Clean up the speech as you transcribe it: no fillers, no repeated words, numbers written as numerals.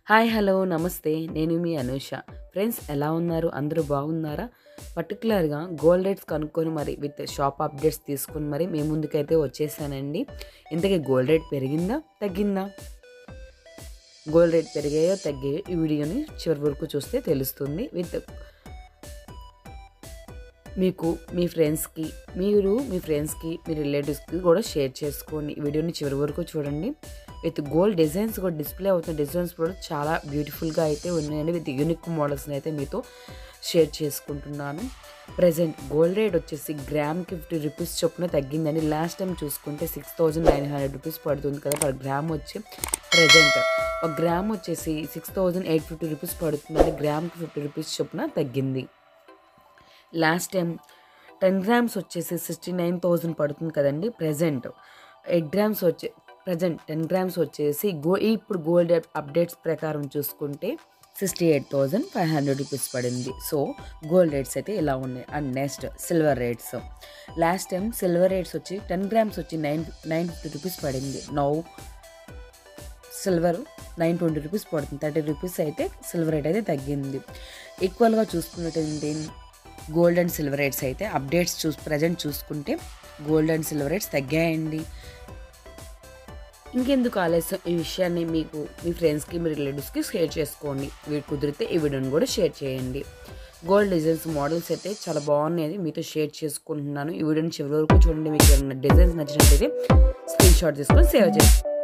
Hi hello నమస్తే నేను మీ Anusha. Friends ఎలా ఉన్నారు? అందరూ బాగున్నారా? పర్టికులర్గా గోల్డ్ రేట్స్ కనుక్కొని మరి విత్ షాప్ అప్డేట్స్ తీసుకొని మరి మీ ముందుకైతే వచ్చేసానండి. ఇంతకీ గోల్డ్ రేట్ పెరిగిందా తగ్గిందా? గోల్డ్ రేట్ పెరిగాయో తగ్గాయో ఈ వీడియోని చివరి వరకు చూస్తే తెలుస్తుంది. విత్ మీకు మీ ఫ్రెండ్స్కి మీ రిలేటివ్స్కి కూడా షేర్ చేసుకోండి. ఈ వీడియోని చివరి వరకు చూడండి. విత్ గోల్డ్ డిజైన్స్ కూడా డిస్ప్లే అవుతున్న డిజైన్స్ కూడా చాలా బ్యూటిఫుల్గా అయితే ఉన్నాయండి. విత్ యూనిక్ మోడల్స్ని అయితే మీతో షేర్ చేసుకుంటున్నాను. ప్రజెంట్ గోల్డ్ రేట్ వచ్చేసి గ్రామ్కి 50 రూపీస్ చొప్పున తగ్గిందని. లాస్ట్ టైం చూసుకుంటే 6,900 రూపీస్ పడుతుంది కదా పర్ గ్రామ్ వచ్చి. ప్రజెంట్ ఒక గ్రామ్ వచ్చేసి 6,850 రూపీస్ పడుతుందని. గ్రామ్కి 50 రూపీస్ చొప్పున తగ్గింది. లాస్ట్ టైం 10 గ్రామ్స్ వచ్చేసి 69,000 పడుతుంది కదండి. ప్రజెంట్ 10 గ్రామ్స్ వచ్చేసి ఇప్పుడు గోల్డ్ అప్డేట్స్ ప్రకారం చూసుకుంటే 68,500 రూపీస్ పడింది. సో గోల్డ్ రేట్స్ అయితే ఇలా ఉన్నాయి. And next silver rates. Last time silver rates వచ్చి 10 గ్రామ్స్ వచ్చి 950 రూపీస్ పడింది. నౌ సిల్వర్ 920 రూపీస్ పడుతుంది. 30 రూపీస్ అయితే సిల్వర్ రేట్ అయితే తగ్గింది. ఈక్వల్గా చూసుకున్నట్టు గోల్డ్ అండ్ సిల్వర్ రేట్స్ అయితే అప్డేట్స్ ప్రజెంట్ చూసుకుంటే గోల్డ్ అండ్ సిల్వర్ రేట్స్ తగ్గాయండి. ఇంకెందుకు ఆలస్యం, ఈ విషయాన్ని మీకు మీ ఫ్రెండ్స్కి మీ రిలేటివ్స్కి షేర్ చేసుకోండి. వీటి కుదిరితే ఈ వీడియోని కూడా షేర్ చేయండి. గోల్డ్ డిజైన్స్ మోడల్స్ అయితే చాలా బాగున్నాయి, మీతో షేర్ చేసుకుంటున్నాను. ఈ వీడియోని చివరి వరకు చూడండి. మీకు ఏమైనా డిజైన్స్ నచ్చినట్లయితే స్క్రీన్ షాట్ తీసుకొని సేవ్ చేయండి.